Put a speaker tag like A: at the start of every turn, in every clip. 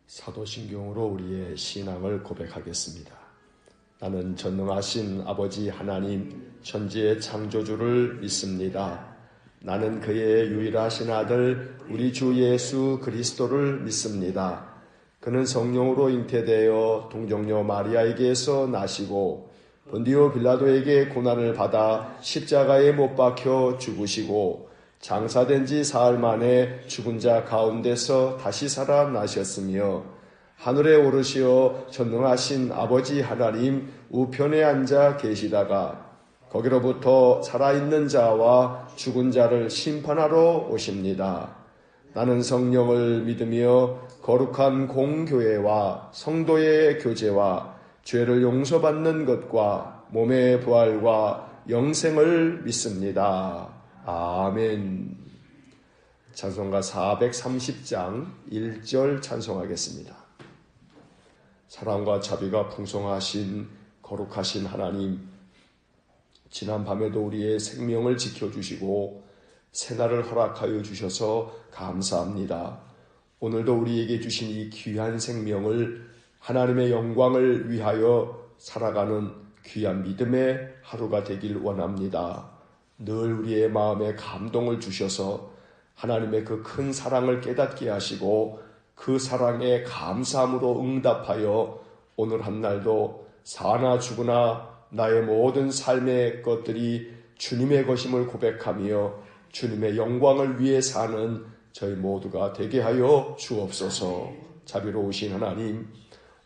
A: 사도신경으로 우리의 신앙을 고백하겠습니다. 나는 전능하신 아버지 하나님 천지의 창조주를 믿습니다. 나는 그의 유일하신 아들 우리 주 예수 그리스도를 믿습니다. 그는 성령으로 잉태되어 동정녀 마리아에게서 나시고 본디오 빌라도에게 고난을 받아 십자가에 못 박혀 죽으시고 장사된 지 사흘 만에 죽은 자 가운데서 다시 살아나셨으며 하늘에 오르시어 전능하신 아버지 하나님 우편에 앉아 계시다가 거기로부터 살아있는 자와 죽은 자를 심판하러 오십니다. 나는 성령을 믿으며 거룩한 공교회와 성도의 교제와 죄를 용서받는 것과 몸의 부활과 영생을 믿습니다. 아멘. 찬송가 430장 1절 찬송하겠습니다. 사랑과 자비가 풍성하신 거룩하신 하나님, 지난 밤에도 우리의 생명을 지켜주시고 새날을 허락하여 주셔서 감사합니다. 오늘도 우리에게 주신 이 귀한 생명을 하나님의 영광을 위하여 살아가는 귀한 믿음의 하루가 되길 원합니다. 늘 우리의 마음에 감동을 주셔서 하나님의 그 큰 사랑을 깨닫게 하시고 그 사랑에 감사함으로 응답하여 오늘 한날도 사나 죽으나 나의 모든 삶의 것들이 주님의 것임을 고백하며 주님의 영광을 위해 사는 저희 모두가 되게 하여 주옵소서. 자비로우신 하나님,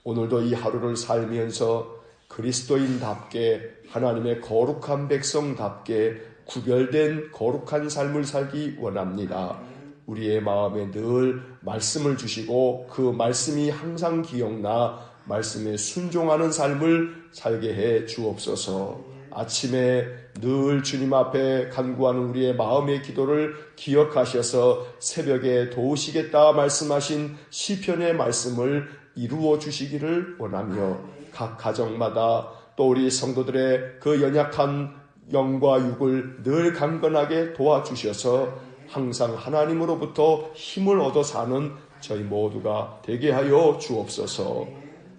A: 오늘도 이 하루를 살면서 그리스도인답게 하나님의 거룩한 백성답게 구별된 거룩한 삶을 살기 원합니다. 우리의 마음에 늘 말씀을 주시고 그 말씀이 항상 기억나 말씀에 순종하는 삶을 살게 해 주옵소서. 아침에 늘 주님 앞에 간구하는 우리의 마음의 기도를 기억하셔서 새벽에 도우시겠다 말씀하신 시편의 말씀을 이루어 주시기를 원하며 각 가정마다 또 우리 성도들의 그 연약한 영과 육을 늘 강건하게 도와주셔서 항상 하나님으로부터 힘을 얻어 사는 저희 모두가 되게 하여 주옵소서.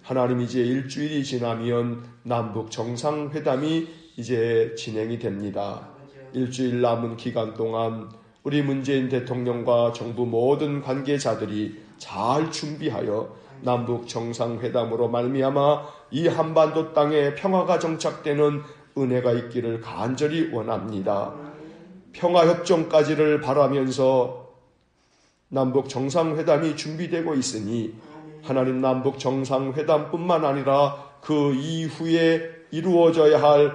A: 하나님, 이제 일주일이 지나면 남북 정상회담이 이제 진행이 됩니다. 일주일 남은 기간 동안 우리 문재인 대통령과 정부 모든 관계자들이 잘 준비하여 남북 정상회담으로 말미암아 이 한반도 땅에 평화가 정착되는 은혜가 있기를 간절히 원합니다. 평화협정까지를 바라면서 남북 정상회담이 준비되고 있으니 하나님, 남북 정상회담뿐만 아니라 그 이후에 이루어져야 할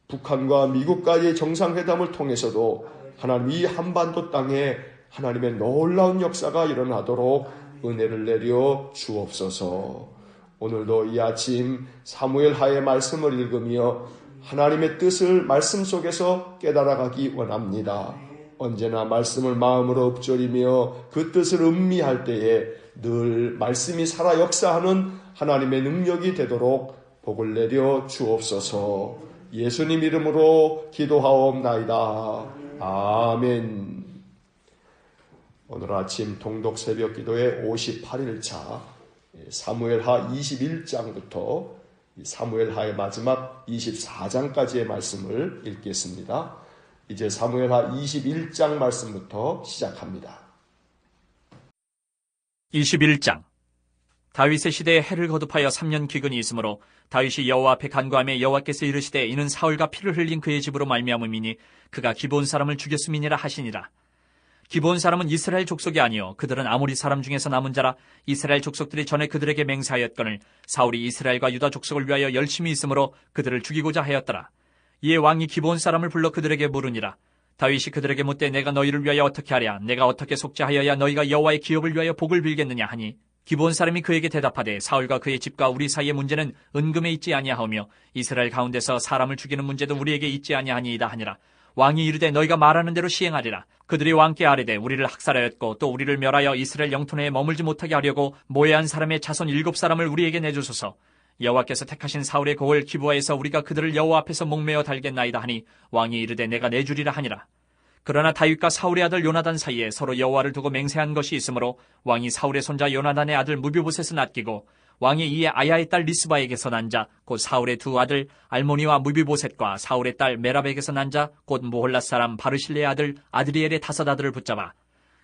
A: 북한과 미국과의 정상회담을 통해서도 하나님, 이 한반도 땅에 하나님의 놀라운 역사가 일어나도록 은혜를 내려 주옵소서. 오늘도 이 아침 사무엘 하의 말씀을 읽으며 하나님의 뜻을 말씀 속에서 깨달아가기 원합니다. 언제나 말씀을 마음으로 읊조리며 그 뜻을 음미할 때에 늘 말씀이 살아 역사하는 하나님의 능력이 되도록 복을 내려 주옵소서. 예수님 이름으로 기도하옵나이다. 아멘. 오늘 아침 통독 새벽 기도의 58일차 사무엘하 21장부터 사무엘하의 마지막 24장까지의 말씀을 읽겠습니다. 이제 사무엘하 21장 말씀부터 시작합니다.
B: 21장. 다윗의 시대에 해를 거듭하여 3년 기근이 있으므로 다윗이 여호와 앞에 간구하며 여호와께서 이르시되 이는 사울과 피를 흘린 그의 집으로 말미암음이니 그가 기브온 사람을 죽였음이니라 하시니라. 기브온 사람은 이스라엘 족속이 아니요 그들은 아모리 사람 중에서 남은 자라. 이스라엘 족속들이 전에 그들에게 맹세하였거늘 사울이 이스라엘과 유다 족속을 위하여 열심히 있으므로 그들을 죽이고자 하였더라. 이에 왕이 기브온 사람을 불러 그들에게 물으니라. 다윗이 그들에게 묻되 내가 너희를 위하여 어떻게 하랴? 내가 어떻게 속죄하여야 너희가 여호와의 기업을 위하여 복을 빌겠느냐 하니 기브온 사람이 그에게 대답하되 사울과 그의 집과 우리 사이의 문제는 은금에 있지 아니하오며 이스라엘 가운데서 사람을 죽이는 문제도 우리에게 있지 아니하니이다 하니라. 왕이 이르되 너희가 말하는 대로 시행하리라. 그들이 왕께 아뢰되 우리를 학살하였고 또 우리를 멸하여 이스라엘 영토 내에 머물지 못하게 하려고 모해한 사람의 자손 7사람을 우리에게 내주소서. 여호와께서 택하신 사울의 고을 기브아에서 우리가 그들을 여호와 앞에서 목매어 달겠나이다 하니 왕이 이르되 내가 내주리라 하니라. 그러나 다윗과 사울의 아들 요나단 사이에 서로 여호와를 두고 맹세한 것이 있으므로 왕이 사울의 손자 요나단의 아들 무비보셋을 아끼고 왕이 이에 아야의 딸 리스바에게서 난 자 곧 사울의 두 아들 알모니와 무비보셋과 사울의 딸 메랍에게서 난 자 곧 모홀랏 사람 바르실레의 아들 아드리엘의 5 아들을 붙잡아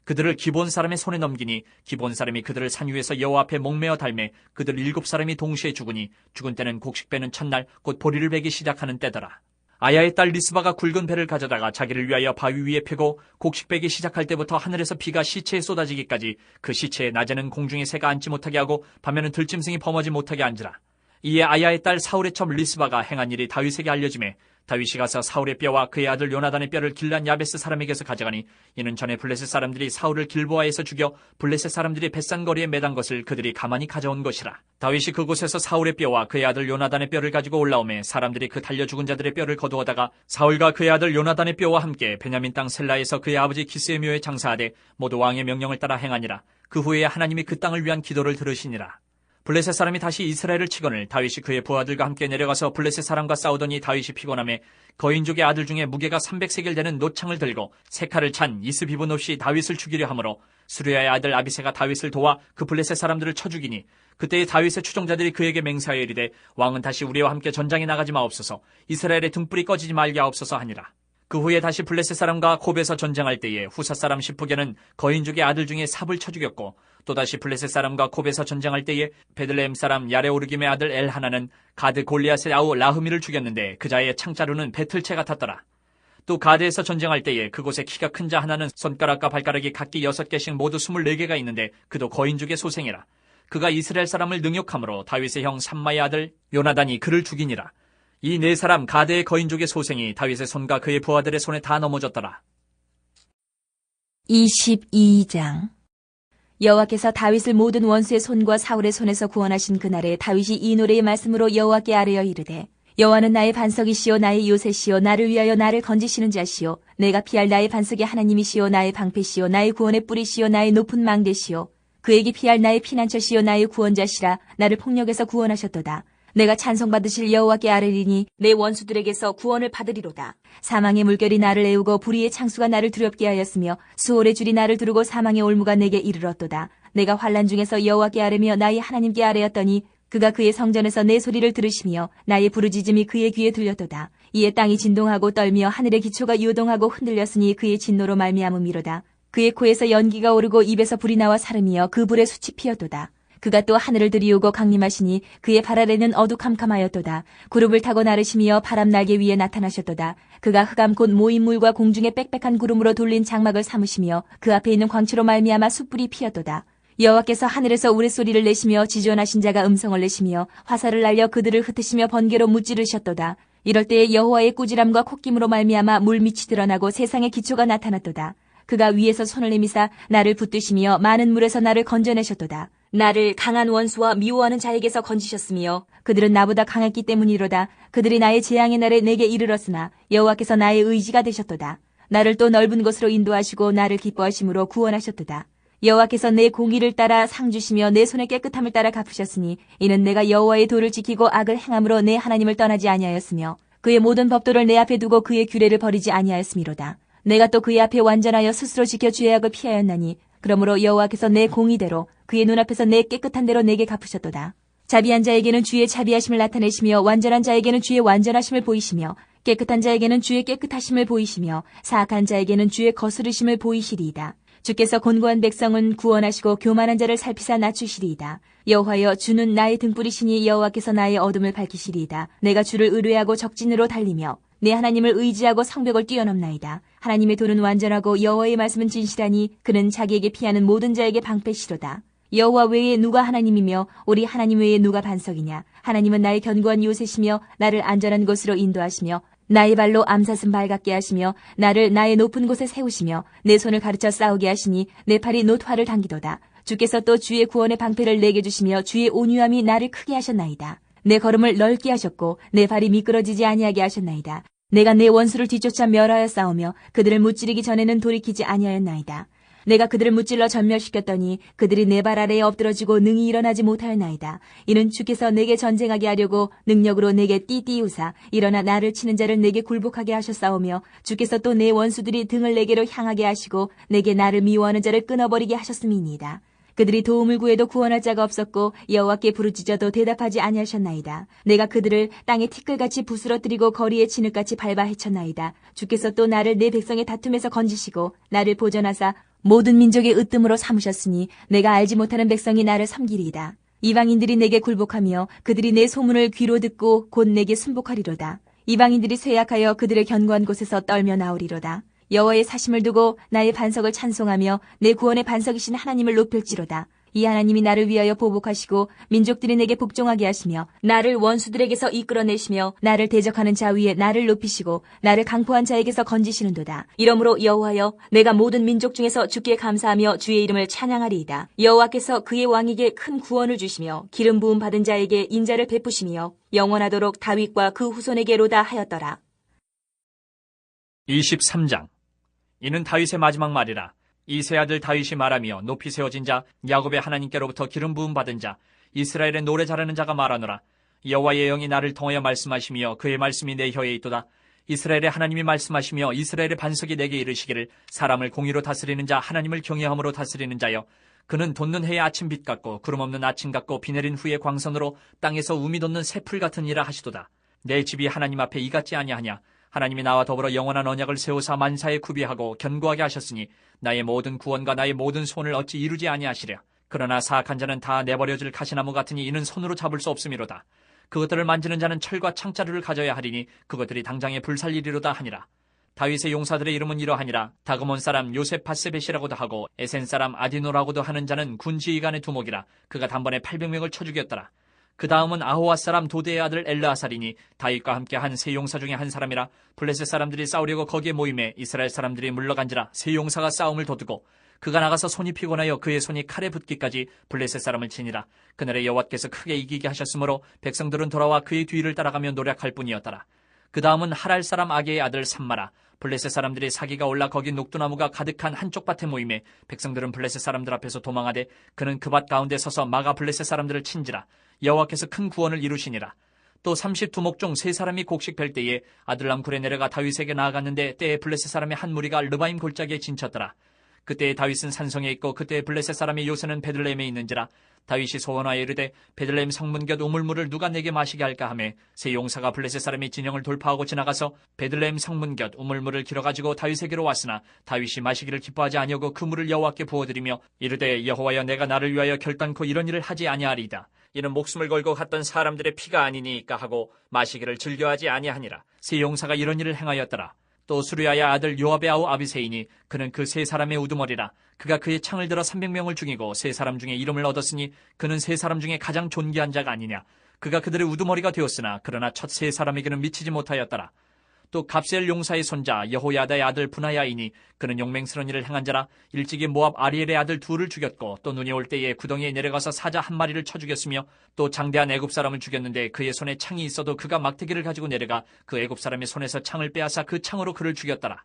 B: 그들을 기본 사람의 손에 넘기니 기본 사람이 그들을 산 위에서 여호와 앞에 목매어 달매 그들 7사람이 동시에 죽으니 죽은 때는 곡식 베는 첫날 곧 보리를 베기 시작하는 때더라. 아야의 딸 리스바가 굵은 배를 가져다가 자기를 위하여 바위 위에 펴고 곡식 베기 시작할 때부터 하늘에서 비가 시체에 쏟아지기까지 그 시체에 낮에는 공중에 새가 앉지 못하게 하고 밤에는 들짐승이 범하지 못하게 앉으라. 이에 아야의 딸 사울의 첩 리스바가 행한 일이 다윗에게 알려지매 다윗이 가서 사울의 뼈와 그의 아들 요나단의 뼈를 길란 야베스 사람에게서 가져가니 이는 전에 블레셋 사람들이 사울을 길보아에서 죽여 블레셋 사람들이 벳산거리에 매단 것을 그들이 가만히 가져온 것이라. 다윗이 그곳에서 사울의 뼈와 그의 아들 요나단의 뼈를 가지고 올라오매 사람들이 그 달려 죽은 자들의 뼈를 거두어다가 사울과 그의 아들 요나단의 뼈와 함께 베냐민 땅 셀라에서 그의 아버지 기스의 묘에 장사하되 모두 왕의 명령을 따라 행하니라. 그 후에 하나님이 그 땅을 위한 기도를 들으시니라. 블레셋 사람이 다시 이스라엘을 치거늘 다윗이 그의 부하들과 함께 내려가서 블레셋 사람과 싸우더니 다윗이 피곤하매 거인족의 아들 중에 무게가 300세겔 되는 노창을 들고 세 칼을 찬 이스비보노시 다윗을 죽이려 하므로 수르야의 아들 아비새가 다윗을 도와 그 블레셋 사람들을 쳐 죽이니 그때의 다윗의 추종자들이 그에게 맹세하여 이르되 왕은 다시 우리와 함께 전장에 나가지 마옵소서 이스라엘의 등불이 꺼지지 말게 하옵소서 하니라. 그 후에 다시 블레셋 사람과 곱에서 전쟁할 때에 후사 사람 시프게는 거인족의 아들 중에 삽을 쳐 죽였고 또다시 블레셋 사람과 곱에서 전쟁할 때에 베들레헴 사람 야레오르김의 아들 엘하나는 가드 골리앗의 아우 라흐미를 죽였는데 그 자의 창자루는 배틀채 같았더라. 또 가드에서 전쟁할 때에 그곳에 키가 큰 자 하나는 손가락과 발가락이 각기 6개씩 모두 24개가 있는데 그도 거인족의 소생이라. 그가 이스라엘 사람을 능욕함으로 다윗의 형 삼마의 아들 요나단이 그를 죽이니라. 이 4사람 가드의 거인족의 소생이 다윗의 손과 그의 부하들의 손에 다 넘어졌더라.
C: 22장 여호와께서 다윗을 모든 원수의 손과 사울의 손에서 구원하신 그날에 다윗이 이 노래의 말씀으로 여호와께 아뢰어 이르되 여호와는 나의 반석이시요 나의 요새시요 나를 위하여 나를 건지시는 자시요 내가 피할 나의 반석의 하나님이시요 나의 방패시요 나의 구원의 뿌리시요 나의 높은 망대시요 그에게 피할 나의 피난처시요 나의 구원자시라 나를 폭력에서 구원하셨도다. 내가 찬송받으실 여호와께 아뢰리니 내 원수들에게서 구원을 받으리로다. 사망의 물결이 나를 애우고 불의의 창수가 나를 두렵게 하였으며 수월의 줄이 나를 두르고 사망의 올무가 내게 이르렀도다. 내가 환난 중에서 여호와께 아뢰며 나의 하나님께 아뢰었더니 그가 그의 성전에서 내 소리를 들으시며 나의 부르짖음이 그의 귀에 들렸도다. 이에 땅이 진동하고 떨며 하늘의 기초가 요동하고 흔들렸으니 그의 진노로 말미암음이로다. 그의 코에서 연기가 오르고 입에서 불이 나와 사름이여 그 불에 숯이 피었도다. 그가 또 하늘을 들이우고 강림하시니 그의 발 아래는 어두캄캄하였도다. 구름을 타고 나르시며 바람 날개 위에 나타나셨도다. 그가 흑암 곧 모인물과 공중에 빽빽한 구름으로 돌린 장막을 삼으시며 그 앞에 있는 광채로 말미암아 숯불이 피었도다. 여호와께서 하늘에서 우레소리를 내시며 지존하신 자가 음성을 내시며 화살을 날려 그들을 흩으시며 번개로 무찌르셨도다. 이럴 때에 여호와의 꾸지람과 콧김으로 말미암아 물밑이 드러나고 세상의 기초가 나타났도다. 그가 위에서 손을 내미사 나를 붙드시며 많은 물에서 나를 건져내셨도다. 나를 강한 원수와 미워하는 자에게서 건지셨으며 그들은 나보다 강했기 때문이로다. 그들이 나의 재앙의 날에 내게 이르렀으나 여호와께서 나의 의지가 되셨도다. 나를 또 넓은 곳으로 인도하시고 나를 기뻐하심으로 구원하셨도다. 여호와께서 내 공의를 따라 상 주시며 내 손의 깨끗함을 따라 갚으셨으니 이는 내가 여호와의 도를 지키고 악을 행함으로 내 하나님을 떠나지 아니하였으며 그의 모든 법도를 내 앞에 두고 그의 규례를 버리지 아니하였음이로다. 내가 또 그의 앞에 완전하여 스스로 지켜 죄악을 피하였나니 그러므로 여호와께서 내 공의대로 그의 눈앞에서 내 깨끗한 대로 내게 갚으셨도다. 자비한 자에게는 주의 자비하심을 나타내시며 완전한 자에게는 주의 완전하심을 보이시며 깨끗한 자에게는 주의 깨끗하심을 보이시며 사악한 자에게는 주의 거스르심을 보이시리이다. 주께서 곤고한 백성은 구원하시고 교만한 자를 살피사 낮추시리이다. 여호와여 주는 나의 등불이시니 여호와께서 나의 어둠을 밝히시리이다. 내가 주를 의뢰하고 적진으로 달리며 내 하나님을 의지하고 성벽을 뛰어넘나이다. 하나님의 도는 완전하고 여호와의 말씀은 진실하니 그는 자기에게 피하는 모든 자에게 방패시로다. 여호와 외에 누가 하나님이며 우리 하나님 외에 누가 반석이냐. 하나님은 나의 견고한 요새시며 나를 안전한 곳으로 인도하시며 나의 발로 암사슴 발같게 하시며 나를 나의 높은 곳에 세우시며 내 손을 가르쳐 싸우게 하시니 내 팔이 놋화를 당기도다. 주께서 또 주의 구원의 방패를 내게 주시며 주의 온유함이 나를 크게 하셨나이다. 내 걸음을 넓게 하셨고 내 발이 미끄러지지 아니하게 하셨나이다. 내가 내 원수를 뒤쫓아 멸하여 싸우며 그들을 무찌르기 전에는 돌이키지 아니하였나이다. 내가 그들을 무찔러 전멸시켰더니 그들이 내 발 아래에 엎드러지고 능히 일어나지 못하였나이다. 이는 주께서 내게 전쟁하게 하려고 능력으로 내게 띠띠우사 일어나 나를 치는 자를 내게 굴복하게 하셨사오며 주께서 또 내 원수들이 등을 내게로 향하게 하시고 내게 나를 미워하는 자를 끊어버리게 하셨음이니이다. 그들이 도움을 구해도 구원할 자가 없었고 여호와께 부르짖어도 대답하지 아니하셨나이다. 내가 그들을 땅에 티끌같이 부스러뜨리고 거리에 진흙같이 밟아 헤쳤나이다. 주께서 또 나를 내 백성의 다툼에서 건지시고 나를 보전하사 모든 민족의 으뜸으로 삼으셨으니 내가 알지 못하는 백성이 나를 섬기리이다. 이방인들이 내게 굴복하며 그들이 내 소문을 귀로 듣고 곧 내게 순복하리로다. 이방인들이 쇠약하여 그들의 견고한 곳에서 떨며 나오리로다. 여호와의 사심을 두고 나의 반석을 찬송하며 내 구원의 반석이신 하나님을 높일지로다. 이 하나님이 나를 위하여 보복하시고 민족들이 내게 복종하게 하시며 나를 원수들에게서 이끌어내시며 나를 대적하는 자 위에 나를 높이시고 나를 강포한 자에게서 건지시는도다. 이러므로 여호와여 내가 모든 민족 중에서 주께 감사하며 주의 이름을 찬양하리이다. 여호와께서 그의 왕에게 큰 구원을 주시며 기름 부음 받은 자에게 인자를 베푸시며 영원하도록 다윗과 그 후손에게로다 하였더라.
B: 23장. 이는 다윗의 마지막 말이라. 이 세 아들 다윗이 말하며 높이 세워진 자 야곱의 하나님께로부터 기름 부음 받은 자 이스라엘의 노래 잘하는 자가 말하노라. 여호와의 영이 나를 통하여 말씀하시며 그의 말씀이 내 혀에 있도다. 이스라엘의 하나님이 말씀하시며 이스라엘의 반석이 내게 이르시기를 사람을 공의로 다스리는 자 하나님을 경외함으로 다스리는 자여 그는 돋는 해의 아침빛 같고 구름 없는 아침 같고 비 내린 후의 광선으로 땅에서 우미 돋는 새풀 같은 이라 하시도다. 내 집이 하나님 앞에 이같지 아니하냐. 하나님이 나와 더불어 영원한 언약을 세우사 만사에 구비하고 견고하게 하셨으니 나의 모든 구원과 나의 모든 소원을 어찌 이루지 아니하시랴. 그러나 사악한 자는 다 내버려질 가시나무 같으니 이는 손으로 잡을 수 없음이로다. 그것들을 만지는 자는 철과 창자루를 가져야 하리니 그것들이 당장에 불살리리로다 하니라. 다윗의 용사들의 이름은 이러하니라. 다그몬 사람 요셉 바세벳이라고도 하고 에센 사람 아디노라고도 하는 자는 군 지휘관의 두목이라. 그가 단번에 800명을 쳐 죽였더라. 그 다음은 아호와 사람 도대의 아들 엘르아살이니 다윗과 함께 한 세 용사 중에 한 사람이라. 블레셋 사람들이 싸우려고 거기에 모임에 이스라엘 사람들이 물러간지라. 세 용사가 싸움을 도두고 그가 나가서 손이 피곤하여 그의 손이 칼에 붙기까지 블레셋 사람을 치니라. 그날에 여호와께서 크게 이기게 하셨으므로 백성들은 돌아와 그의 뒤를 따라가며 노력할 뿐이었더라. 그 다음은 하랄 사람 아게의 아들 삼마라. 블레셋 사람들이 사기가 올라 거기 녹두나무가 가득한 한쪽 밭에 모임에 백성들은 블레셋 사람들 앞에서 도망하되 그는 그 밭 가운데 서서 마가 블레셋 사람들을 친지라. 여호와께서 큰 구원을 이루시니라. 또 32목 중 세 사람이 곡식 벨 때에 아들람 굴에 내려가 다윗에게 나아갔는데 때에 블레셋 사람의 한 무리가 르바임 골짜기에 진쳤더라. 그때에 다윗은 산성에 있고 그때에 블레셋 사람의 요새는 베들레헴에 있는지라. 다윗이 소원하여 이르되 베들레헴 성문 곁 우물물을 누가 내게 마시게 할까 하매 세 용사가 블레셋 사람의 진영을 돌파하고 지나가서 베들레헴 성문 곁 우물물을 길어가지고 다윗에게로 왔으나 다윗이 마시기를 기뻐하지 아니하고 그 물을 여호와께 부어드리며 이르되 여호와여 내가 나를 위하여 결단코 이런 일을 하지 아니하리이다. 이는 목숨을 걸고 갔던 사람들의 피가 아니니까 하고 마시기를 즐겨하지 아니하니라. 세 용사가 이런 일을 행하였더라. 또 수르야의 아들 요압의 아우 아비새이니 그는 그 세 사람의 우두머리라. 그가 그의 창을 들어 300명을 죽이고 세 사람 중에 이름을 얻었으니 그는 세 사람 중에 가장 존귀한 자가 아니냐. 그가 그들의 우두머리가 되었으나 그러나 첫 세 사람에게는 미치지 못하였더라. 또 갑셀 용사의 손자 여호야다의 아들 분하야이니 그는 용맹스러운 일을 행한 자라. 일찍이 모압 아리엘의 아들 둘을 죽였고 또 눈이 올 때에 구덩이에 내려가서 사자 한 마리를 쳐 죽였으며 또 장대한 애굽 사람을 죽였는데 그의 손에 창이 있어도 그가 막대기를 가지고 내려가 그 애굽 사람의 손에서 창을 빼앗아 그 창으로 그를 죽였더라.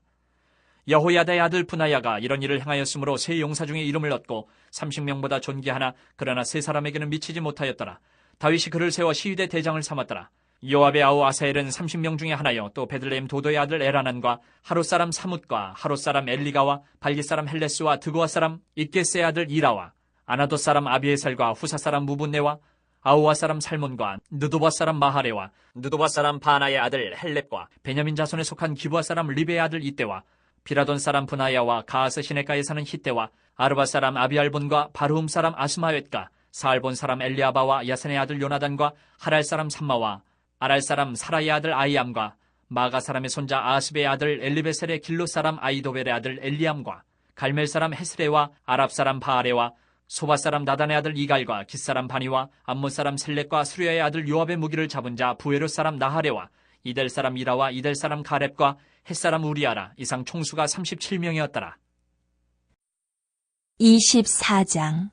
B: 여호야다의 아들 분하야가 이런 일을 행하였으므로 세 용사 중에 이름을 얻고 30명보다 존귀하나 그러나 세 사람에게는 미치지 못하였더라. 다윗이 그를 세워 시위대 대장을 삼았더라. 요압의 아우 아사엘은 30명 중에 하나요. 또 베들레헴 도도의 아들 에라난과 하롯 사람 사뭇과 하롯 사람 엘리가와 발깃 사람 헬레스와 드고아 사람 잇게스의 아들 이라와 아나돗 사람 아비에살과 후사 사람 무분네와 아우와 사람 살몬과 느도바 사람 마하레와 느도바 사람 바나의 아들 헬렙과 베냐민 자손에 속한 기브아 사람 리베의 아들 이때와 비라돈 사람 분하야와 가하스 시내가에 사는 히때와 아르바 사람 아비알본과 바르움 사람 아스마웻과 사알본 사람 엘리아바와 야산의 아들 요나단과 하랄 사람 삼마와 아랄 사람 사라의 아들 아이암과 마가 사람의 손자 아스베의 아들 엘리베셀의 길로 사람 아이도벨의 아들 엘리암과 갈멜 사람 헤스레와 아랍 사람 바아레와 소바 사람 나단의 아들 이갈과 깃 사람 바니와 암몬 사람 셀렉과 수리아의 아들 요압의 무기를 잡은 자 부에롯 사람 나하레와 이델 사람 이라와 이델 사람 가렙과 헷 사람 우리아라. 이상 총수가 37명이었더라.
C: 24장.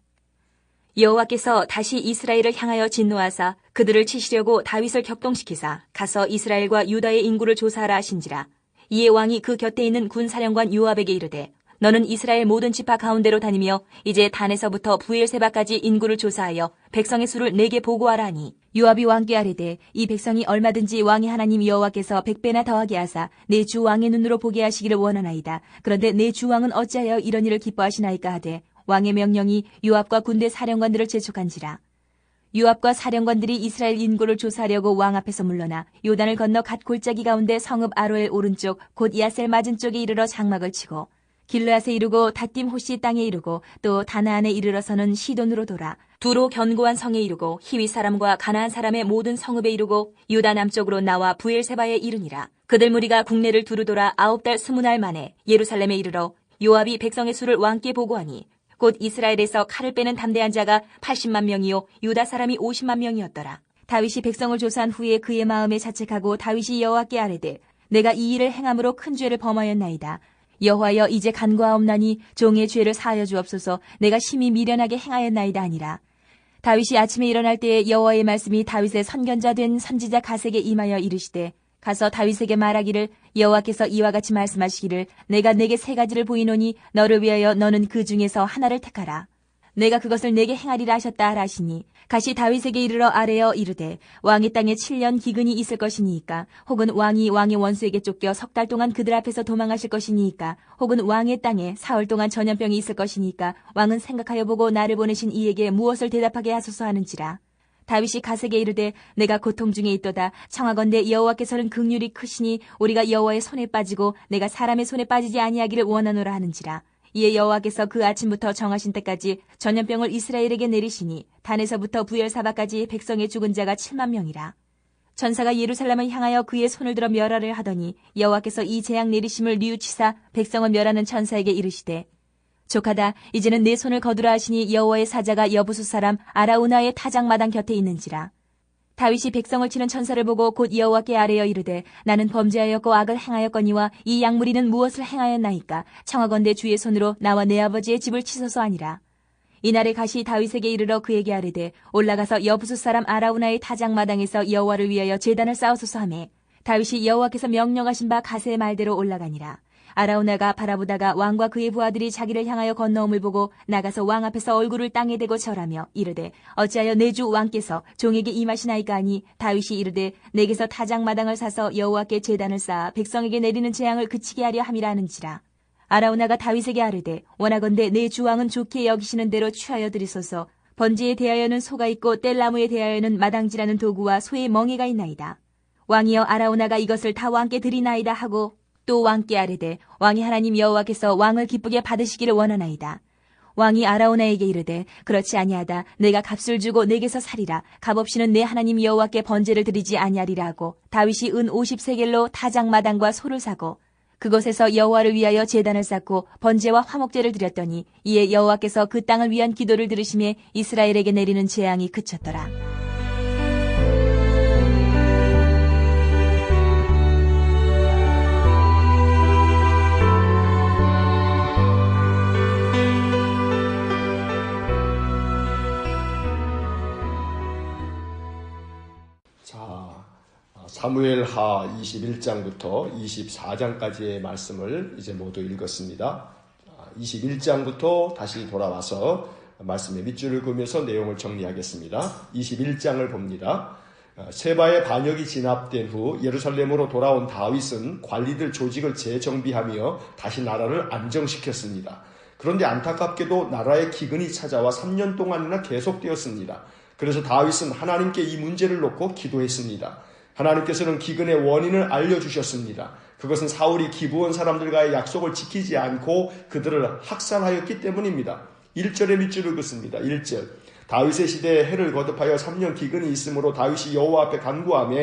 C: 여호와께서 다시 이스라엘을 향하여 진노하사 그들을 치시려고 다윗을 격동시키사 가서 이스라엘과 유다의 인구를 조사하라 하신지라. 이에 왕이 그 곁에 있는 군사령관 요압에게 이르되 너는 이스라엘 모든 지파 가운데로 다니며 이제 단에서부터 부엘세바까지 인구를 조사하여 백성의 수를 내게 보고하라 하니 요압이 왕께 아뢰되 이 백성이 얼마든지 왕의 하나님 여호와께서 100배나 더하게 하사 내 주 왕의 눈으로 보게 하시기를 원하나이다. 그런데 내 주 왕은 어찌하여 이런 일을 기뻐하시나이까 하되 왕의 명령이 요압과 군대 사령관들을 재촉한지라. 요압과 사령관들이 이스라엘 인구를 조사하려고 왕 앞에서 물러나 요단을 건너 갓 골짜기 가운데 성읍 아로엘 오른쪽 곧 야셀 맞은 쪽에 이르러 장막을 치고 길르앗에 이르고 닷딤 호시 땅에 이르고 또 다나안에 이르러서는 시돈으로 돌아 두로 견고한 성에 이르고 히위 사람과 가나안 사람의 모든 성읍에 이르고 유다 남쪽으로 나와 부엘세바에 이르니라. 그들 무리가 국내를 두루 돌아 9달 20날 만에 예루살렘에 이르러 요압이 백성의 수를 왕께 보고하니 곧 이스라엘에서 칼을 빼는 담대한 자가 80만 명이요 유다 사람이 50만 명이었더라. 다윗이 백성을 조사한 후에 그의 마음에 자책하고 다윗이 여호와께 아뢰되 내가 이 일을 행함으로 큰 죄를 범하였나이다. 여호와여 이제 간과하옵나니 종의 죄를 사하여 주옵소서. 내가 심히 미련하게 행하였나이다 하니라. 다윗이 아침에 일어날 때에 여호와의 말씀이 다윗의 선견자 된 선지자 갓에게 임하여 이르시되 가서 다윗에게 말하기를 여호와께서 이와 같이 말씀하시기를 내가 내게 3가지를 보이노니 너를 위하여 너는 그 중에서 하나를 택하라. 내가 그것을 내게 행하리라 하셨다 하라 하시니 갓이 다윗에게 이르러 아뢰어 이르되 왕의 땅에 7년 기근이 있을 것이니이까 혹은 왕이 왕의 원수에게 쫓겨 3달 동안 그들 앞에서 도망하실 것이니이까 혹은 왕의 땅에 4월 동안 전염병이 있을 것이니이까 왕은 생각하여 보고 나를 보내신 이에게 무엇을 대답하게 하소서 하는지라. 다윗이 갓에게 이르되 내가 고통 중에 있도다. 청하건대 여호와께서는 긍휼이 크시니 우리가 여호와의 손에 빠지고 내가 사람의 손에 빠지지 아니하기를 원하노라 하는지라. 이에 여호와께서 그 아침부터 정하신 때까지 전염병을 이스라엘에게 내리시니 단에서부터 부엘사바까지 백성의 죽은 자가 7만 명이라. 전사가 예루살렘을 향하여 그의 손을 들어 멸하를 하더니 여호와께서 이 재앙 내리심을 뉘우치사 백성을 멸하는 천사에게 이르시되 족하다. 이제는 내 손을 거두라 하시니 여호와의 사자가 여부수 사람 아라우나의 타작마당 곁에 있는지라. 다윗이 백성을 치는 천사를 보고 곧 여호와께 아뢰어 이르되 나는 범죄하였고 악을 행하였거니와 이 양무리는 무엇을 행하였나이까. 청하건대 주의 손으로 나와 내 아버지의 집을 치소서 하니라. 이날에 갓이 다윗에게 이르러 그에게 아뢰되 올라가서 여부수 사람 아라우나의 타작마당에서 여호와를 위하여 제단을 쌓으소서 하매 다윗이 여호와께서 명령하신 바 갓의 말대로 올라가니라. 아라우나가 바라보다가 왕과 그의 부하들이 자기를 향하여 건너옴을 보고 나가서 왕 앞에서 얼굴을 땅에 대고 절하며 이르되 어찌하여 내 주 왕께서 종에게 임하시나이까 하니 다윗이 이르되 내게서 타작마당을 사서 여호와께 제단을 쌓아 백성에게 내리는 재앙을 그치게 하려 함이라 하는지라. 아라우나가 다윗에게 아뢰되 원하건대 내 주 왕은 좋게 여기시는 대로 취하여 드리소서. 번제에 대하여는 소가 있고 뗄나무에 대하여는 마당지라는 도구와 소의 멍에가 있나이다. 왕이여 아라우나가 이것을 다 왕께 드리나이다 하고 또 왕께 아뢰되 왕이 하나님 여호와께서 왕을 기쁘게 받으시기를 원하나이다. 왕이 아라우나에게 이르되 그렇지 아니하다. 내가 값을 주고 내게서 살이라. 값 없이는 내 하나님 여호와께 번제를 드리지 아니하리라 하고 다윗이 은 50세겔로 타작마당과 소를 사고 그곳에서 여호와를 위하여 제단을 쌓고 번제와 화목제를 드렸더니 이에 여호와께서 그 땅을 위한 기도를 들으심에 이스라엘에게 내리는 재앙이 그쳤더라.
A: 사무엘하 21장부터 24장까지의 말씀을 이제 모두 읽었습니다. 21장부터 다시 돌아와서 말씀의 밑줄을 그으면서 내용을 정리하겠습니다. 21장을 봅니다. 세바의 반역이 진압된 후 예루살렘으로 돌아온 다윗은 관리들 조직을 재정비하며 다시 나라를 안정시켰습니다. 그런데 안타깝게도 나라의 기근이 찾아와 3년 동안이나 계속되었습니다. 그래서 다윗은 하나님께 이 문제를 놓고 기도했습니다. 하나님께서는 기근의 원인을 알려주셨습니다. 그것은 사울이 기브온 사람들과의 약속을 지키지 않고 그들을 학살하였기 때문입니다. 1절의 밑줄을 긋습니다. 1절 다윗의 시대에 해를 거듭하여 3년 기근이 있으므로 다윗이 여호와 앞에 간구하며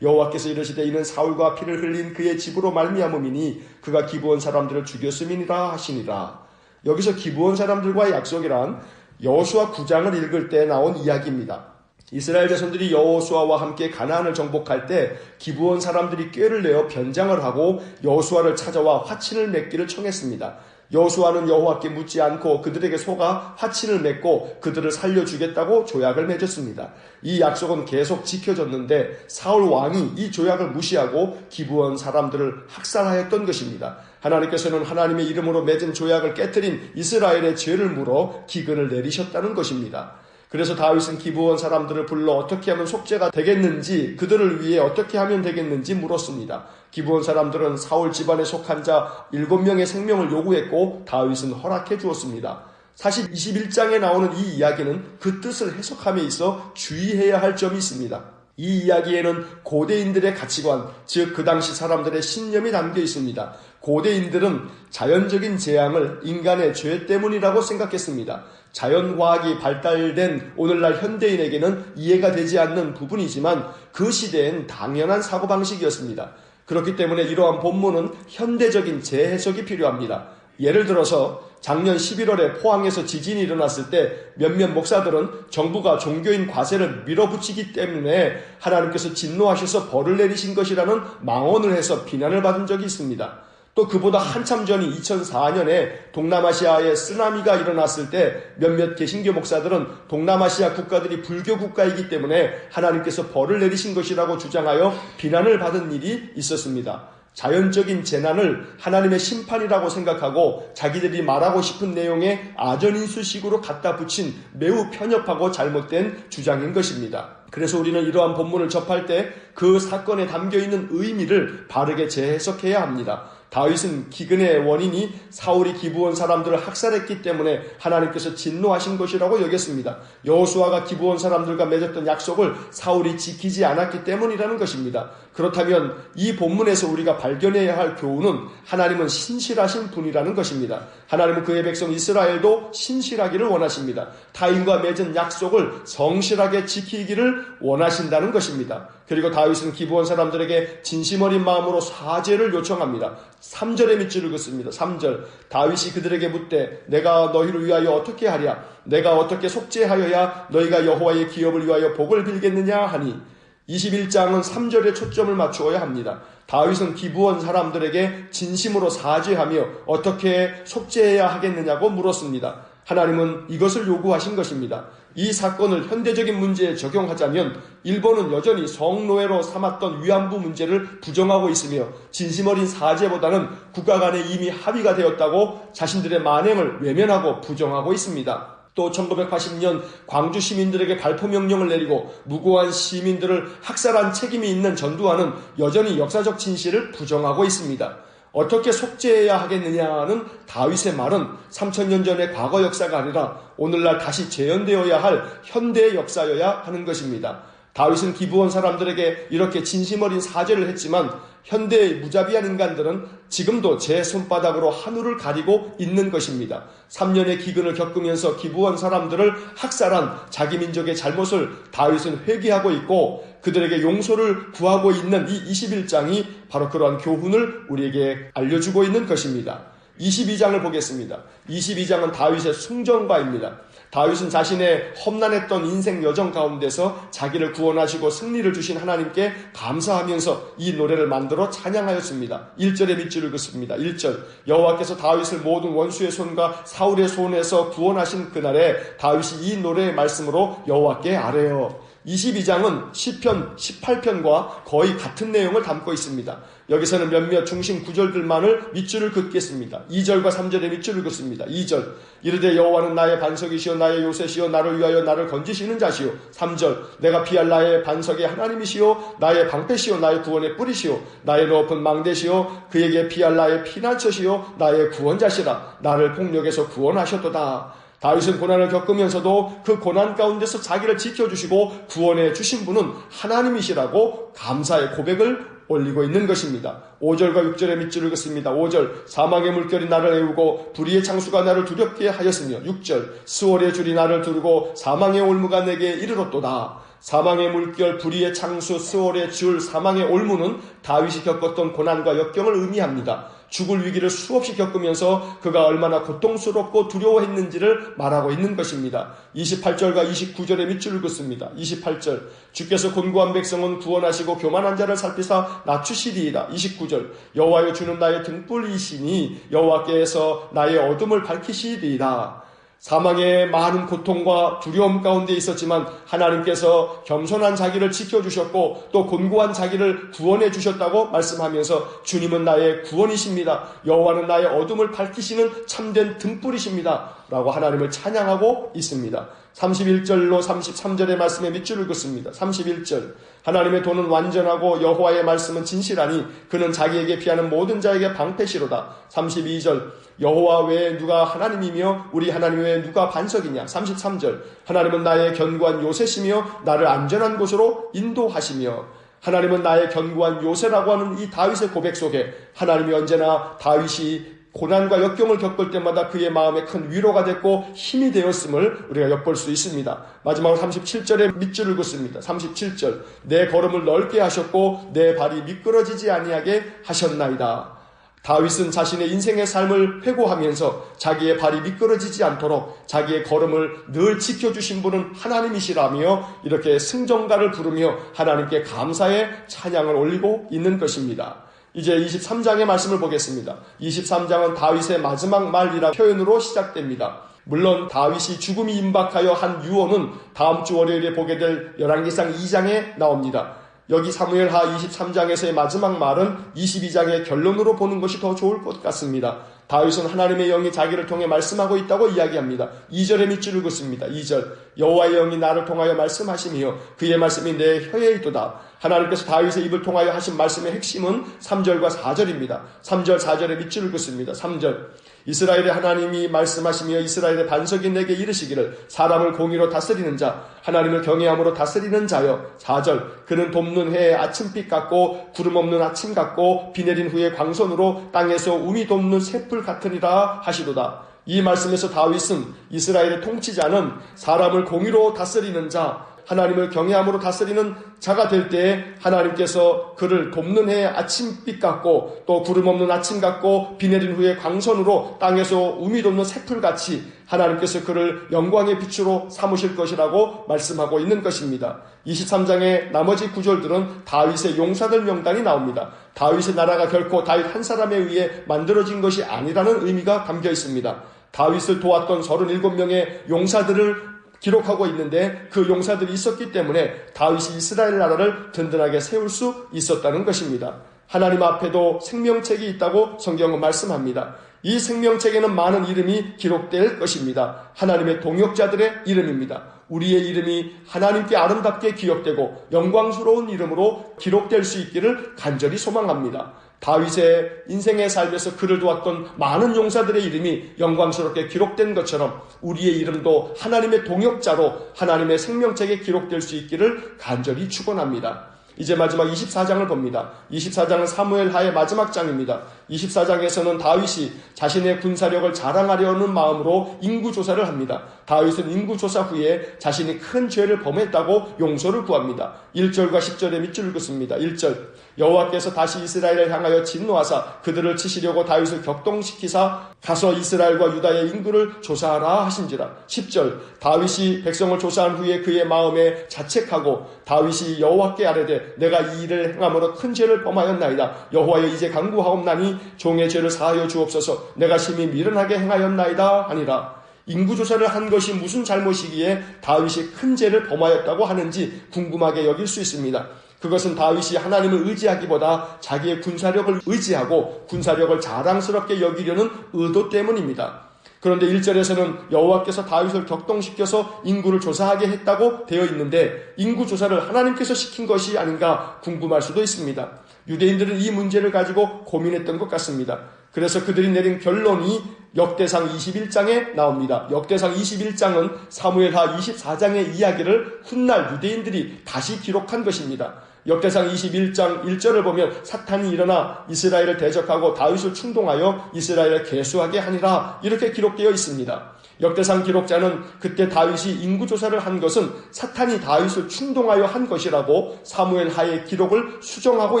A: 여호와께서 이르시되 이는 사울과 피를 흘린 그의 집으로 말미암음이니 그가 기브온 사람들을 죽였음이니라 하시니라. 여기서 기브온 사람들과의 약속이란 여호수아 9장을 읽을 때 나온 이야기입니다. 이스라엘 자손들이 여호수아와 함께 가나안을 정복할 때 기브온 사람들이 꾀를 내어 변장을 하고 여호수아를 찾아와 화친을 맺기를 청했습니다. 여호수아는 여호와께 묻지 않고 그들에게 속아 화친을 맺고 그들을 살려주겠다고 조약을 맺었습니다. 이 약속은 계속 지켜졌는데 사울 왕이 이 조약을 무시하고 기브온 사람들을 학살하였던 것입니다. 하나님께서는 하나님의 이름으로 맺은 조약을 깨뜨린 이스라엘의 죄를 물어 기근을 내리셨다는 것입니다. 그래서 다윗은 기브온 사람들을 불러 어떻게 하면 속죄가 되겠는지, 그들을 위해 어떻게 하면 되겠는지 물었습니다. 기브온 사람들은 사울 집안에 속한 자 7명의 생명을 요구했고 다윗은 허락해 주었습니다. 사실 21장에 나오는 이 이야기는 그 뜻을 해석함에 있어 주의해야 할 점이 있습니다. 이 이야기에는 고대인들의 가치관, 즉 그 당시 사람들의 신념이 담겨 있습니다. 고대인들은 자연적인 재앙을 인간의 죄 때문이라고 생각했습니다. 자연과학이 발달된 오늘날 현대인에게는 이해가 되지 않는 부분이지만 그 시대엔 당연한 사고방식이었습니다. 그렇기 때문에 이러한 본문은 현대적인 재해석이 필요합니다. 예를 들어서 작년 11월에 포항에서 지진이 일어났을 때 몇몇 목사들은 정부가 종교인 과세를 밀어붙이기 때문에 하나님께서 진노하셔서 벌을 내리신 것이라는 망언을 해서 비난을 받은 적이 있습니다. 또 그보다 한참 전인 2004년에 동남아시아에 쓰나미가 일어났을 때 몇몇 개신교 목사들은 동남아시아 국가들이 불교 국가이기 때문에 하나님께서 벌을 내리신 것이라고 주장하여 비난을 받은 일이 있었습니다. 자연적인 재난을 하나님의 심판이라고 생각하고 자기들이 말하고 싶은 내용에 아전인수식으로 갖다 붙인 매우 편협하고 잘못된 주장인 것입니다. 그래서 우리는 이러한 본문을 접할 때 그 사건에 담겨있는 의미를 바르게 재해석해야 합니다. 다윗은 기근의 원인이 사울이 기브온 사람들을 학살했기 때문에 하나님께서 진노하신 것이라고 여겼습니다. 여호수아가 기브온 사람들과 맺었던 약속을 사울이 지키지 않았기 때문이라는 것입니다. 그렇다면 이 본문에서 우리가 발견해야 할 교훈은 하나님은 신실하신 분이라는 것입니다. 하나님은 그의 백성 이스라엘도 신실하기를 원하십니다. 타인과 맺은 약속을 성실하게 지키기를 원하신다는 것입니다. 그리고 다윗은 기브온 사람들에게 진심 어린 마음으로 사죄를 요청합니다. 3절의 밑줄을 긋습니다. 3절, 다윗이 그들에게 묻되 내가 너희를 위하여 어떻게 하랴? 내가 어떻게 속죄하여야 너희가 여호와의 기업을 위하여 복을 빌겠느냐 하니 21장은 3절에 초점을 맞추어야 합니다. 다윗은 기브온 사람들에게 진심으로 사죄하며 어떻게 속죄해야 하겠느냐고 물었습니다. 하나님은 이것을 요구하신 것입니다. 이 사건을 현대적인 문제에 적용하자면 일본은 여전히 성노예로 삼았던 위안부 문제를 부정하고 있으며 진심 어린 사죄보다는 국가 간에 이미 합의가 되었다고 자신들의 만행을 외면하고 부정하고 있습니다. 또 1980년 광주 시민들에게 발포명령을 내리고 무고한 시민들을 학살한 책임이 있는 전두환은 여전히 역사적 진실을 부정하고 있습니다. 어떻게 속죄해야 하겠느냐는 다윗의 말은 3000년 전의 과거 역사가 아니라 오늘날 다시 재현되어야 할 현대의 역사여야 하는 것입니다. 다윗은 기브온 사람들에게 이렇게 진심 어린 사죄를 했지만 현대의 무자비한 인간들은 지금도 제 손바닥으로 하늘을 가리고 있는 것입니다. 3년의 기근을 겪으면서 기브온 사람들을 학살한 자기 민족의 잘못을 다윗은 회개하고 있고 그들에게 용서를 구하고 있는 이 21장이 바로 그러한 교훈을 우리에게 알려주고 있는 것입니다. 22장을 보겠습니다. 22장은 다윗의 승전가입니다. 다윗은 자신의 험난했던 인생 여정 가운데서 자기를 구원하시고 승리를 주신 하나님께 감사하면서 이 노래를 만들어 찬양하였습니다. 1절의 밑줄을 긋습니다. 1절, 여호와께서 다윗을 모든 원수의 손과 사울의 손에서 구원하신 그날에 다윗이 이 노래의 말씀으로 여호와께 아뢰어. 22장은 시편 18편과 거의 같은 내용을 담고 있습니다. 여기서는 몇몇 중심 구절들만을 밑줄을 긋겠습니다. 2절과 3절의 밑줄을 긋습니다. 2절, 이르되 여호와는 나의 반석이시오 나의 요새시오 나를 위하여 나를 건지시는 자시오. 3절, 내가 피할 나의 반석의 하나님이시오 나의 방패시오 나의 구원의 뿌리시오 나의 높은 망대시오 그에게 피할 나의 피난처시오 나의 구원자시라. 나를 폭력에서 구원하셨도다. 다윗은 고난을 겪으면서도 그 고난 가운데서 자기를 지켜주시고 구원해 주신 분은 하나님이시라고 감사의 고백을 올리고 있는 것입니다. 5절과 6절의 밑줄을 긋습니다. 5절, 사망의 물결이 나를 애우고 불의의 창수가 나를 두렵게 하였으며 6절, 수월의 줄이 나를 두르고 사망의 올무가 내게 이르렀도다. 사망의 물결, 불의의 창수, 수월의 줄, 사망의 올무는 다윗이 겪었던 고난과 역경을 의미합니다. 죽을 위기를 수없이 겪으면서 그가 얼마나 고통스럽고 두려워했는지를 말하고 있는 것입니다. 28절과 29절의 밑줄을 긋습니다. 28절, 주께서 곤고한 백성은 구원하시고 교만한 자를 살피사 낮추시리이다. 29절, 여호와여 주는 나의 등불이시니 여호와께서 나의 어둠을 밝히시리이다. 사망의 많은 고통과 두려움 가운데 있었지만 하나님께서 겸손한 자기를 지켜주셨고 또 곤고한 자기를 구원해 주셨다고 말씀하면서 주님은 나의 구원이십니다. 여호와는 나의 어둠을 밝히시는 참된 등불이십니다. 라고 하나님을 찬양하고 있습니다. 31절로 33절의 말씀에 밑줄을 긋습니다. 31절 하나님의 도는 완전하고 여호와의 말씀은 진실하니 그는 자기에게 피하는 모든 자에게 방패시로다. 32절 여호와 외에 누가 하나님이며 우리 하나님 외에 누가 반석이냐. 33절 하나님은 나의 견고한 요새시며 나를 안전한 곳으로 인도하시며. 하나님은 나의 견고한 요새라고 하는 이 다윗의 고백 속에 하나님이 언제나 다윗이 고난과 역경을 겪을 때마다 그의 마음에 큰 위로가 됐고 힘이 되었음을 우리가 엿볼 수 있습니다. 마지막으로 37절에 밑줄을 긋습니다. 37절 내 걸음을 넓게 하셨고 내 발이 미끄러지지 아니하게 하셨나이다. 다윗은 자신의 인생의 삶을 회고하면서 자기의 발이 미끄러지지 않도록 자기의 걸음을 늘 지켜주신 분은 하나님이시라며 이렇게 승전가를 부르며 하나님께 감사의 찬양을 올리고 있는 것입니다. 이제 23장의 말씀을 보겠습니다. 23장은 다윗의 마지막 말이라 표현으로 시작됩니다. 물론 다윗이 죽음이 임박하여 한 유언은 다음 주 월요일에 보게 될 열왕기상 2장에 나옵니다. 여기 사무엘하 23장에서의 마지막 말은 22장의 결론으로 보는 것이 더 좋을 것 같습니다. 다윗은 하나님의 영이 자기를 통해 말씀하고 있다고 이야기합니다. 2절에 밑줄을 긋습니다. 2절 여호와의 영이 나를 통하여 말씀하시며 그의 말씀이 내 혀에 있도다. 하나님께서 다윗의 입을 통하여 하신 말씀의 핵심은 3절과 4절입니다. 3절 4절에 밑줄을 긋습니다. 3절 이스라엘의 하나님이 말씀하시며 이스라엘의 반석이 내게 이르시기를 사람을 공의로 다스리는 자 하나님을 경외함으로 다스리는 자여. 4절 그는 돕는 해에 아침빛 같고 구름 없는 아침 같고 비 내린 후에 광선으로 땅에서 우미 돕는 새풀 같으리라 하시도다. 이 말씀에서 다윗은 이스라엘의 통치자는 사람을 공의로 다스리는 자 하나님을 경외함으로 다스리는 자가 될 때에 하나님께서 그를 돕는 해에 아침빛 같고 또 구름 없는 아침 같고 비 내린 후에 광선으로 땅에서 우미 돋는 새풀같이 하나님께서 그를 영광의 빛으로 삼으실 것이라고 말씀하고 있는 것입니다. 23장의 나머지 구절들은 다윗의 용사들 명단이 나옵니다. 다윗의 나라가 결코 다윗 한 사람에 의해 만들어진 것이 아니라는 의미가 담겨 있습니다. 다윗을 도왔던 37명의 용사들을 기록하고 있는데 그 용사들이 있었기 때문에 다윗이 이스라엘 나라를 든든하게 세울 수 있었다는 것입니다. 하나님 앞에도 생명책이 있다고 성경은 말씀합니다. 이 생명책에는 많은 이름이 기록될 것입니다. 하나님의 동역자들의 이름입니다. 우리의 이름이 하나님께 아름답게 기억되고 영광스러운 이름으로 기록될 수 있기를 간절히 소망합니다. 다윗의 인생의 삶에서 그를 도왔던 많은 용사들의 이름이 영광스럽게 기록된 것처럼 우리의 이름도 하나님의 동역자로 하나님의 생명책에 기록될 수 있기를 간절히 축원합니다. 이제 마지막 24장을 봅니다. 24장은 사무엘하의 마지막 장입니다. 24장에서는 다윗이 자신의 군사력을 자랑하려는 마음으로 인구조사를 합니다. 다윗은 인구조사 후에 자신이 큰 죄를 범했다고 용서를 구합니다. 1절과 10절에 밑줄을 긋습니다. 1절 여호와께서 다시 이스라엘을 향하여 진노하사 그들을 치시려고 다윗을 격동시키사 가서 이스라엘과 유다의 인구를 조사하라 하신지라. 10절 다윗이 백성을 조사한 후에 그의 마음에 자책하고 다윗이 여호와께 아뢰되 내가 이 일을 행함으로 큰 죄를 범하였나이다. 여호와여 이제 간구하옵나니 종의 죄를 사하여 주옵소서. 내가 심히 미련하게 행하였나이다 하니라. 인구조사를 한 것이 무슨 잘못이기에 다윗이 큰 죄를 범하였다고 하는지 궁금하게 여길 수 있습니다. 그것은 다윗이 하나님을 의지하기보다 자기의 군사력을 의지하고 군사력을 자랑스럽게 여기려는 의도 때문입니다. 그런데 1절에서는 여호와께서 다윗을 격동시켜서 인구를 조사하게 했다고 되어 있는데 인구조사를 하나님께서 시킨 것이 아닌가 궁금할 수도 있습니다. 유대인들은 이 문제를 가지고 고민했던 것 같습니다. 그래서 그들이 내린 결론이 역대상 21장에 나옵니다. 역대상 21장은 사무엘하 24장의 이야기를 훗날 유대인들이 다시 기록한 것입니다. 역대상 21장 1절을 보면 사탄이 일어나 이스라엘을 대적하고 다윗을 충동하여 이스라엘을 계수하게 하니라 이렇게 기록되어 있습니다. 역대상 기록자는 그때 다윗이 인구조사를 한 것은 사탄이 다윗을 충동하여 한 것이라고 사무엘하의 기록을 수정하고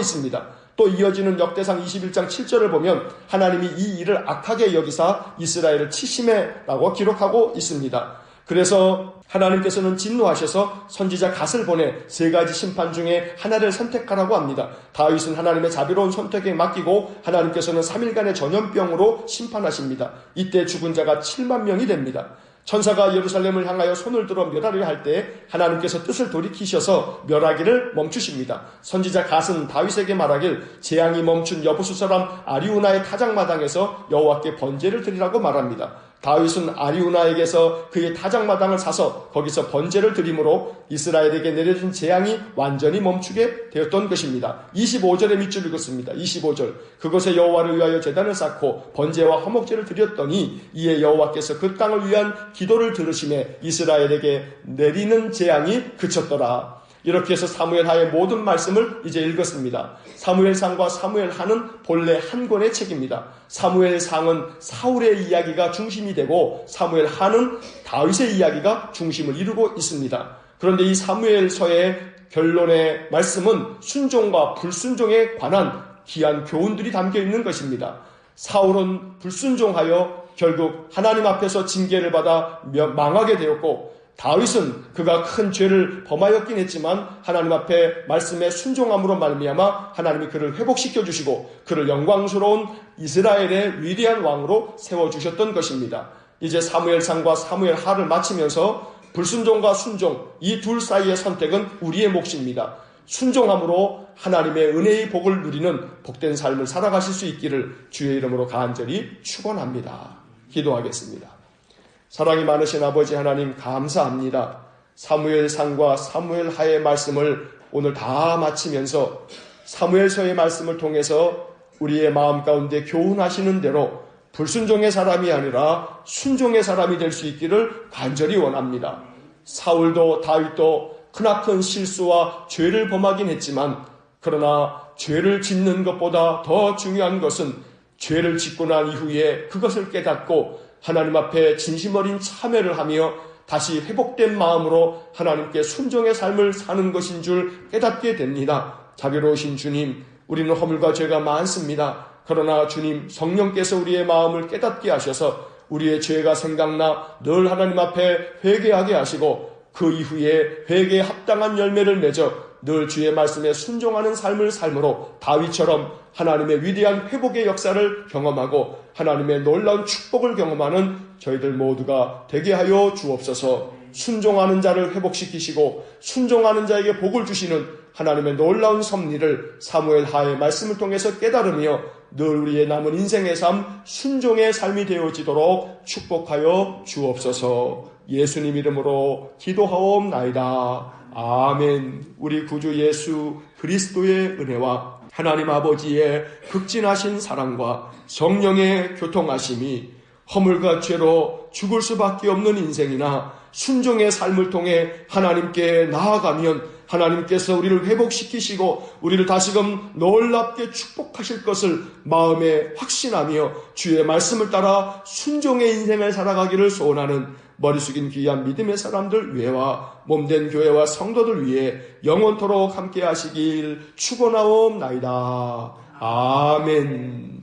A: 있습니다. 또 이어지는 역대상 21장 7절을 보면 하나님이 이 일을 악하게 여기사 이스라엘을 치심해라고 기록하고 있습니다. 그래서 하나님께서는 진노하셔서 선지자 갓을 보내 세 가지 심판 중에 하나를 선택하라고 합니다. 다윗은 하나님의 자비로운 선택에 맡기고 하나님께서는 3일간의 전염병으로 심판하십니다. 이때 죽은 자가 7만 명이 됩니다. 천사가 예루살렘을 향하여 손을 들어 멸하려 할 때 하나님께서 뜻을 돌이키셔서 멸하기를 멈추십니다. 선지자 갓은 다윗에게 말하길 재앙이 멈춘 여부수 사람 아리우나의 타작마당에서 여호와께 번제를 드리라고 말합니다. 다윗은 아리우나에게서 그의 타작마당을 사서 거기서 번제를 드림으로 이스라엘에게 내려진 재앙이 완전히 멈추게 되었던 것입니다. 25절의 밑줄 읽었습니다. 25절 그곳에 여호와를 위하여 제단을 쌓고 번제와 화목제를 드렸더니 이에 여호와께서 그 땅을 위한 기도를 들으심에 이스라엘에게 내리는 재앙이 그쳤더라. 이렇게 해서 사무엘하의 모든 말씀을 이제 읽었습니다. 사무엘상과 사무엘하는 본래 한 권의 책입니다. 사무엘상은 사울의 이야기가 중심이 되고 사무엘하는 다윗의 이야기가 중심을 이루고 있습니다. 그런데 이 사무엘서의 결론의 말씀은 순종과 불순종에 관한 귀한 교훈들이 담겨 있는 것입니다. 사울은 불순종하여 결국 하나님 앞에서 징계를 받아 망하게 되었고 다윗은 그가 큰 죄를 범하였긴 했지만 하나님 앞에 말씀에 순종함으로 말미암아 하나님이 그를 회복시켜 주시고 그를 영광스러운 이스라엘의 위대한 왕으로 세워주셨던 것입니다. 이제 사무엘상과 사무엘하를 마치면서 불순종과 순종 이 둘 사이의 선택은 우리의 몫입니다. 순종함으로 하나님의 은혜의 복을 누리는 복된 삶을 살아가실 수 있기를 주의 이름으로 간절히 축원합니다. 기도하겠습니다. 사랑이 많으신 아버지 하나님 감사합니다. 사무엘상과 사무엘하의 말씀을 오늘 다 마치면서 사무엘서의 말씀을 통해서 우리의 마음 가운데 교훈하시는 대로 불순종의 사람이 아니라 순종의 사람이 될 수 있기를 간절히 원합니다. 사울도 다윗도 크나큰 실수와 죄를 범하긴 했지만 그러나 죄를 짓는 것보다 더 중요한 것은 죄를 짓고 난 이후에 그것을 깨닫고 하나님 앞에 진심 어린 참회를 하며 다시 회복된 마음으로 하나님께 순종의 삶을 사는 것인 줄 깨닫게 됩니다. 자비로우신 주님, 우리는 허물과 죄가 많습니다. 그러나 주님 성령께서 우리의 마음을 깨닫게 하셔서 우리의 죄가 생각나 늘 하나님 앞에 회개하게 하시고 그 이후에 회개에 합당한 열매를 맺어 늘 주의 말씀에 순종하는 삶을 삶으로 다윗처럼 하나님의 위대한 회복의 역사를 경험하고 하나님의 놀라운 축복을 경험하는 저희들 모두가 되게 하여 주옵소서. 순종하는 자를 회복시키시고 순종하는 자에게 복을 주시는 하나님의 놀라운 섭리를 사무엘하의 말씀을 통해서 깨달으며 늘 우리의 남은 인생의 삶 순종의 삶이 되어지도록 축복하여 주옵소서. 예수님 이름으로 기도하옵나이다. 아멘. 우리 구주 예수 그리스도의 은혜와 하나님 아버지의 극진하신 사랑과 성령의 교통하심이 허물과 죄로 죽을 수밖에 없는 인생이나 순종의 삶을 통해 하나님께 나아가면 하나님께서 우리를 회복시키시고 우리를 다시금 놀랍게 축복하실 것을 마음에 확신하며 주의 말씀을 따라 순종의 인생을 살아가기를 소원하는 머리 숙인 귀한 믿음의 사람들 위에와 몸된 교회와 성도들 위해 영원토록 함께 하시길 축원하옵나이다. 아멘.